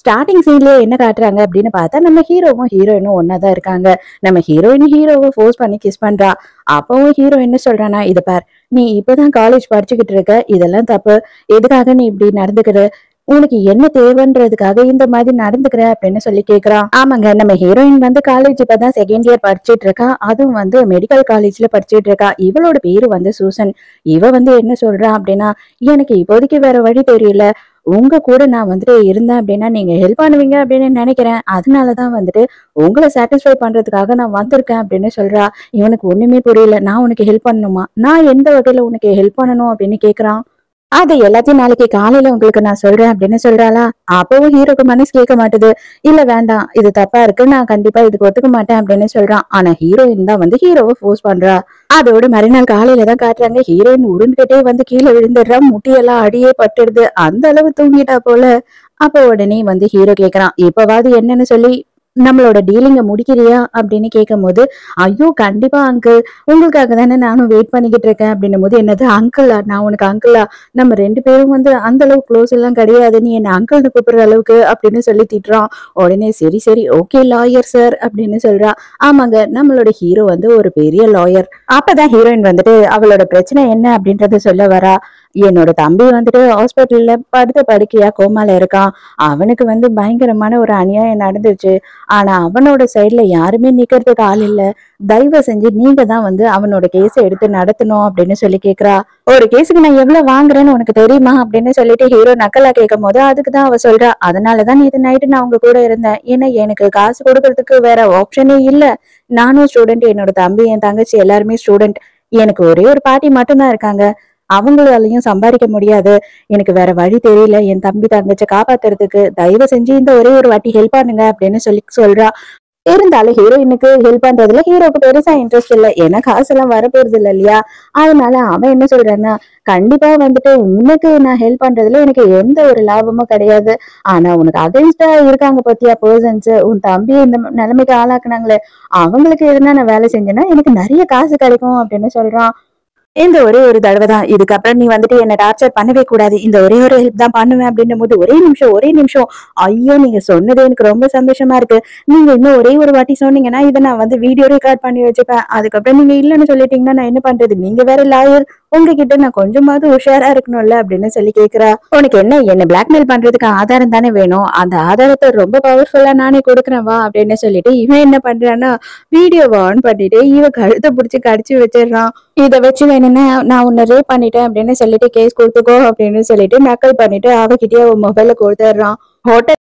Starting சீன்லயே என்ன காட்டுறாங்க அப்படின்னு பார்த்தா நம்ம ஹீரோவும் ஹீரோயினும் ஒன்னாதான் இருக்காங்க. நம்ம ஹீரோவை ஃபோர்ஸ் பண்ணி கிஸ் பண்றா. அப்பவும் ஹீரோ என்ன சொல்றானா, இத பார், நீ இப்பதான் காலேஜ் படிச்சுக்கிட்டு இருக்க, இதெல்லாம் தப்பு. எதுக்காக நீ இப்படி நடந்துக்கிற? உனக்கு என்ன தேவைன்றதுக்காக இந்த மாதிரி நடந்துக்கிற அப்படின்னு சொல்லி கேக்குறான். ஆமாங்க, நம்ம ஹீரோயின் காலேஜ் இப்பதான் செகண்ட் இயர் படிச்சுட்டு இருக்கா. அதுவும் மெடிக்கல் காலேஜ்ல படிச்சுட்டு இருக்கா. இவளோட பேரு சூசன். இவ என்ன சொல்றா அப்படின்னா, எனக்கு இப்போதைக்கு வேற வழி தெரியல. உங்க கூட நான் இருந்தேன் அப்படின்னா நீங்க ஹெல்ப் பண்ணுவீங்க அப்படின்னு நினைக்கிறேன். அதனாலதான் உங்களை சாட்டிஸ்ஃபை பண்றதுக்காக நான் வந்திருக்கேன் அப்படின்னு சொல்றா. இவனுக்கு ஒண்ணுமே புரியல. நான் உனக்கு ஹெல்ப் பண்ணணுமா? நான் எந்த வகையில உனக்கு ஹெல்ப் பண்ணணும் அப்படின்னு கேக்குறான். அது எல்லாத்தையும் நாளைக்கு காலையில உங்களுக்கு நான் சொல்றேன் அப்படின்னு சொல்றாளா. அப்பவும் ஹீரோக்கு மனசு கேட்க மாட்டுது. இல்ல வேண்டாம், இது தப்பா இருக்கு, நான் கண்டிப்பா இதுக்கு ஒத்துக்க மாட்டேன் அப்படின்னு சொல்றான். ஆனா ஹீரோயின் தான் ஹீரோவை ஃபோர்ஸ் பண்றா. அதோட மறுநாள் காலையில தான் காட்டுறாங்க, ஹீரோயின் உருண்டுகிட்டே கீழே விழுந்துடுறா. முட்டியெல்லாம் அடியே பட்டுடுது. அந்த அளவு தூங்கிட்டா போல. அப்போ உடனே ஹீரோ கேக்குறான், இப்பவாது என்னன்னு சொல்லி நம்மளோட டீலிங்க முடிக்கிறியா அப்படின்னு கேட்கும் போது, ஐயோ கண்டிப்பா அங்கிள், உங்களுக்காக தானே நானும் வெயிட் பண்ணிக்கிட்டு இருக்கேன் அப்படின்னும் போது, என்னது அங்கிளா? நான் உனக்கு அங்கிளா? நம்ம 2 பேரும் அந்த அளவு க்ளோஸ் எல்லாம் கிடையாது, நீ என்ன அங்கிள்னு கூப்பிடுற அளவுக்கு அப்படின்னு சொல்லி திட்டுறான். உடனே சரி சரி ஓகே லாயர் சார் அப்படின்னு சொல்றா. ஆமாங்க, நம்மளோட ஹீரோ ஒரு பெரிய லாயர். அப்பதான் ஹீரோயின் அவளோட பிரச்சனை என்ன அப்படின்றத சொல்ல வரா. என்னோட தம்பி ஹாஸ்பிட்டல்ல படுத்த படுக்கையா கோமால இருக்கான். அவனுக்கு பயங்கரமான ஒரு அநியாயம் நடந்துச்சு. ஆனா அவனோட சைட்ல யாருமே நிக்கிறதுக்கு ஆள் இல்ல. தயவு செஞ்சு நீங்க தான் அவனோட கேஸை எடுத்து நடத்தணும் அப்படின்னு சொல்லி கேக்குறா. ஒரு கேஸுக்கு நான் எவ்வளவு வாங்குறேன்னு உனக்கு தெரியுமா அப்படின்னு சொல்லிட்டு ஹீரோ நக்கலா கேட்கும் போது, அதுக்குதான் அவ சொல்றா, அதனாலதான் நேற்று நைட்டு நான் உங்க கூட இருந்தேன். ஏன்னா எனக்கு காசு கொடுக்கறதுக்கு வேற ஆப்ஷனே இல்ல. நானும் ஸ்டூடெண்ட், என்னோட தம்பி என் தங்கச்சி எல்லாருமே ஸ்டூடெண்ட். எனக்கு ஒரே ஒரு பாட்டி மட்டும்தான் இருக்காங்க. அவங்களாலையும் சம்பாதிக்க முடியாது. எனக்கு வேற வழி தெரியல என் தம்பி தங்கச்சி காப்பாத்துறதுக்கு. தயவு செஞ்சு இந்த ஒரே ஒரு வாட்டி ஹெல்ப் பண்ணுங்க அப்படின்னு சொல்லி சொல்றா. இருந்தாலும் ஹீரோயினுக்கு ஹெல்ப் பண்றதுல ஹீரோக்கு பெருசா இன்ட்ரெஸ்ட் இல்ல. ஏன்னா காசெல்லாம் வரப்போறது இல்ல இல்லையா. அதனால அவன் என்ன சொல்றான்னா, கண்டிப்பா உனக்கு நான் ஹெல்ப் பண்றதுல எனக்கு எந்த ஒரு லாபமும் கிடையாது. ஆனா உனக்கு அகைன்ஸ்டா இருக்காங்க பத்தியா பர்சன்ஸ், உன் தம்பி இந்த நிலைமைக்கு ஆளாக்குனாங்களே, அவங்களுக்கு எதுனா நான் வேலை செஞ்சேன்னா எனக்கு நிறைய காசு கிடைக்கும் அப்படின்னு சொல்றான். இந்த ஒரே ஒரு தடவை தான், இதுக்கப்புறம் நீ என்ன டார்ச்சர் பண்ணவே கூடாது. இந்த ஒரே ஒரு ஹெல்ப் தான் பண்ணுவேன் அப்படின்னும் போது, ஒரே நிமிஷம். ஐயோ நீங்க சொன்னது எனக்கு ரொம்ப சந்தோஷமா இருக்கு. நீங்க இன்னும் ஒரே ஒரு வாட்டி சொன்னீங்கன்னா இதை நான் வீடியோ ரெக்கார்ட் பண்ணி வச்சுப்பேன். அதுக்கப்புறம் நீங்க இல்லைன்னு சொல்லிட்டீங்கன்னா நான் என்ன பண்றது? நீங்க வேற லாயர், உங்ககிட்ட நான் கொஞ்சமாவது உஷாரா இருக்கணும்ல அப்படின்னு சொல்லி கேக்குறா. உனக்கு என்ன பிளாக்மெயில் பண்றதுக்கு ஆதாரம் தானே வேணும்? அந்த ஆதாரத்தை ரொம்ப பவர்ஃபுல்லா நானே கொடுக்குறேன் வா அப்படின்னு சொல்லிட்டு இவன் என்ன பண்றான்னா, வீடியோவை ஆன் பண்ணிட்டு இவன் கழுத்தை பிடிச்சி கடிச்சு வச்சிடறான். இதை வச்சு வேணும்னா நான் உன்னை ரேப் பண்ணிட்டேன் அப்படின்னு சொல்லிட்டு கேஸ் கொடுத்துக்கோ அப்படின்னு சொல்லிட்டு நக்கல் பண்ணிட்டு அவகிட்டயே அவன் மொபைல கொடுத்துடுறான். ஹோட்டல்